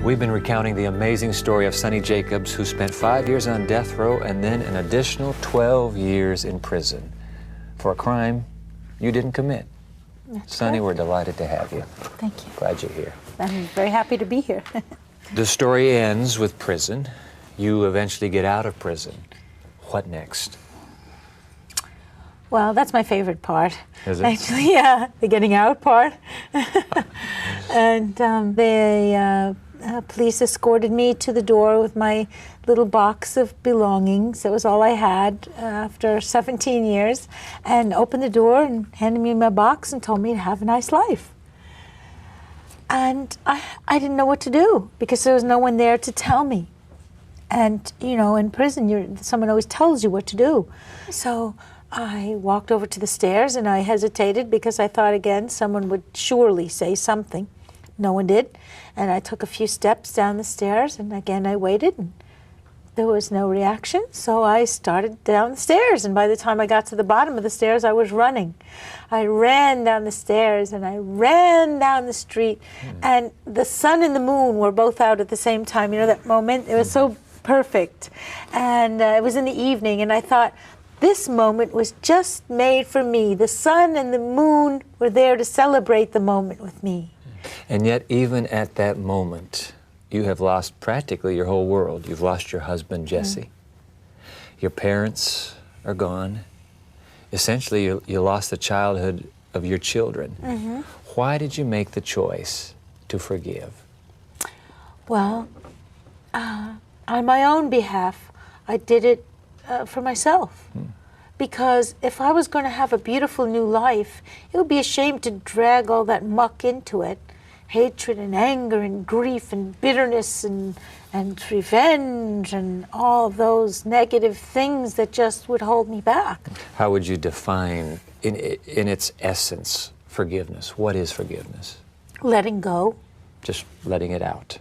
We've been recounting the amazing story of Sonny Jacobs, who spent 5 years on death row and then an additional 12 years in prison for a crime you didn't commit. That's Sonny, correct. we're delighted to have you. Thank you. Glad you're here. I'm very happy to be here. The story ends with prison. You eventually get out of prison. What next? Well, that's my favorite part. Is it? Actually, yeah, the getting out part. And the police escorted me to the door with my little box of belongings. That was all I had after 17 years. And opened the door and handed me my box and told me to have a nice life. And I didn't know what to do because there was no one there to tell me. And, you know, in prison, someone always tells you what to do. So I walked over to the stairs and I hesitated because I thought, again, someone would surely say something. No one did. And I took a few steps down the stairs and again I waited and there was no reaction. So I started down the stairs, and by the time I got to the bottom of the stairs, I was running. I ran down the stairs and I ran down the street, and the sun and the moon were both out at the same time. You know, that moment, it was so perfect. And it was in the evening, and I thought, this moment was just made for me. The sun and the moon were there to celebrate the moment with me. And yet, even at that moment, you have lost practically your whole world. You've lost your husband, Jesse. Your parents are gone. Essentially, you lost the childhood of your children. Why did you make the choice to forgive? Well, on my own behalf, I did it for myself. Because if I was going to have a beautiful new life, it would be a shame to drag all that muck into it. Hatred and anger and grief and bitterness and revenge and all of those negative things that just would hold me back. How would you define, in its essence, forgiveness? What is forgiveness? Letting go. Just letting it out.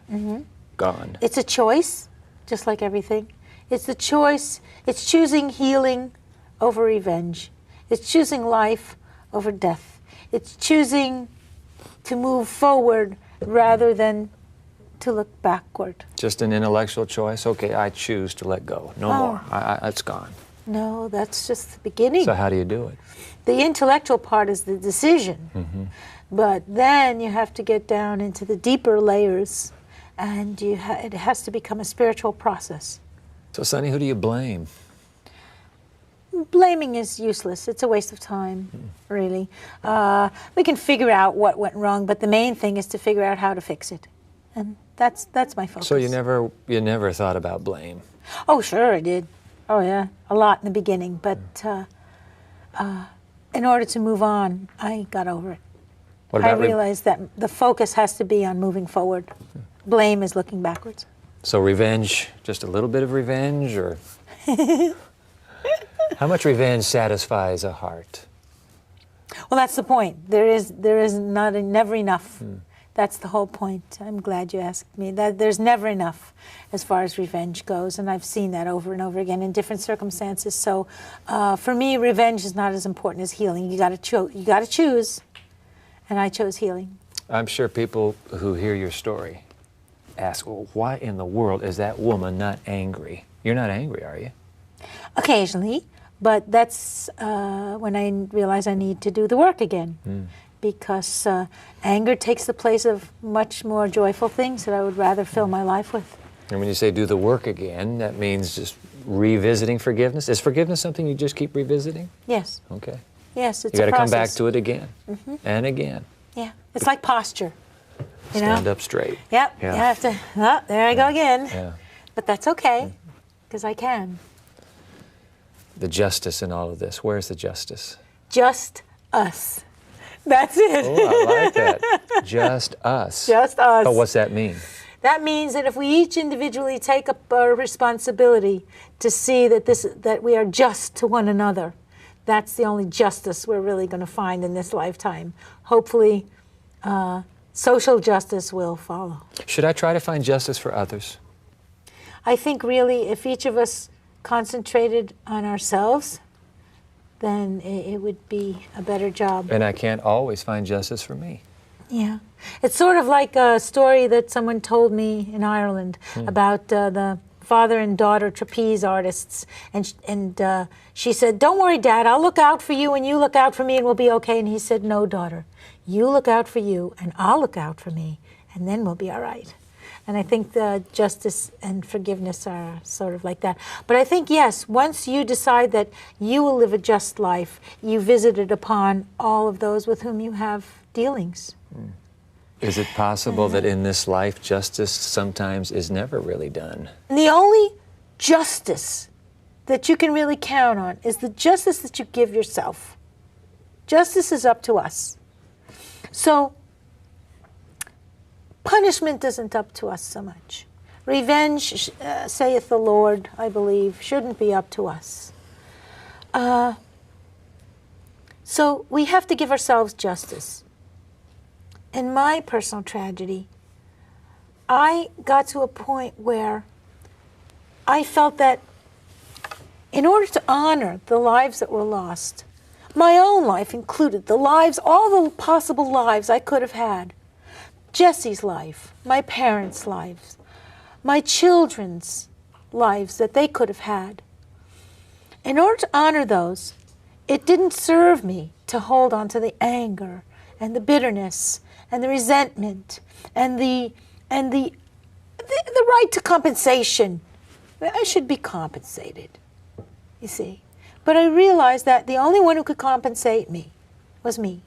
Gone. It's a choice, just like everything. It's the choice. It's choosing healing over revenge. It's choosing life over death. It's choosing to move forward rather than to look backward. Just an intellectual choice? Okay, I choose to let go. No more. It's gone. No, that's just the beginning. So how do you do it? The intellectual part is the decision. But then you have to get down into the deeper layers, and it has to become a spiritual process. So, Sonny, who do you blame? Blaming is useless. It's a waste of time, really. We can figure out what went wrong, but the main thing is to figure out how to fix it. And that's my focus. So you never thought about blame? Oh, sure I did. Oh, yeah, a lot in the beginning. But in order to move on, I got over it. What about I realized that the focus has to be on moving forward. Blame is looking backwards. So revenge, just a little bit of revenge, or how much revenge satisfies a heart? Well, that's the point. There is never enough. That's the whole point. I'm glad you asked me. That there's never enough as far as revenge goes, and I've seen that over and over again in different circumstances. So, for me, revenge is not as important as healing. You got to choose, and I chose healing. I'm sure people who hear your story ask, well, why in the world is that woman not angry? You're not angry, are you? Occasionally, but that's when I realize I need to do the work again. Because anger takes the place of much more joyful things that I would rather fill my life with. And when you say do the work again, that means just revisiting forgiveness? Is forgiveness something you just keep revisiting? Yes. Okay. Yes, it's you a got to come back process. to it again and again. Yeah, it's like posture. You Stand know? up straight. Yep, Yeah. you have to, oh, there I go again. Yeah. But that's okay, because I can. The justice in all of this, where's the justice? Just us. That's it. Oh, I like that. Just us. Just us. But what's that mean? That means that if we each individually take up our responsibility to see that we are just to one another, that's the only justice we're really going to find in this lifetime. Hopefully, social justice will follow. Should I try to find justice for others? I think really if each of us concentrated on ourselves, then it would be a better job. And I can't always find justice for me. Yeah. It's sort of like a story that someone told me in Ireland about the father and daughter trapeze artists. And she said, "Don't worry, Dad, I'll look out for you and you look out for me and we'll be okay." And he said, "No, daughter, you look out for you and I'll look out for me and then we'll be all right." And I think the justice and forgiveness are sort of like that. But I think, yes, once you decide that you will live a just life, you visited upon all of those with whom you have dealings. Is it possible that in this life justice sometimes is never really done? And the only justice that you can really count on is the justice that you give yourself. Justice is up to us. So punishment isn't up to us so much. Revenge, saith the Lord, I believe, shouldn't be up to us. So we have to give ourselves justice. In my personal tragedy, I got to a point where I felt that in order to honor the lives that were lost, my own life included, the lives, all the possible lives I could have had, Jesse's life, my parents' lives, my children's lives that they could have had. In order to honor those, it didn't serve me to hold on to the anger and the bitterness and the resentment and the right to compensation. I should be compensated, you see. But I realized that the only one who could compensate me was me.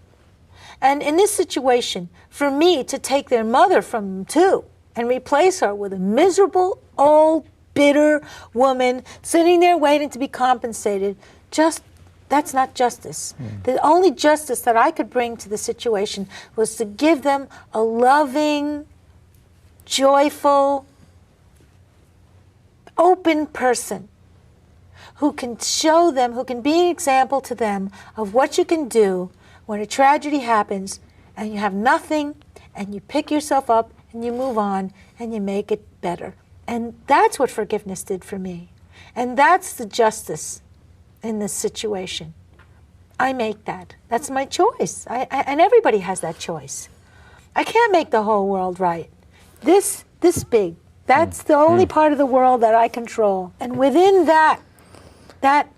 And in this situation, for me to take their mother from them too and replace her with a miserable, old, bitter woman sitting there waiting to be compensated, that's not justice. The only justice that I could bring to the situation was to give them a loving, joyful, open person who can show them, who can be an example to them of what you can do when a tragedy happens and you have nothing and you pick yourself up and you move on and you make it better. And that's what forgiveness did for me. And that's the justice in this situation. I make that. That's my choice. And everybody has that choice. I can't make the whole world right. This big. That's the only part of the world that I control. And within that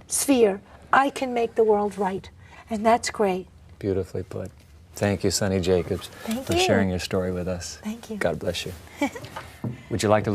sphere, I can make the world right. And that's great. Beautifully put. Thank you, Sonny Jacobs, for sharing your story with us. Thank you. God bless you. Would you like to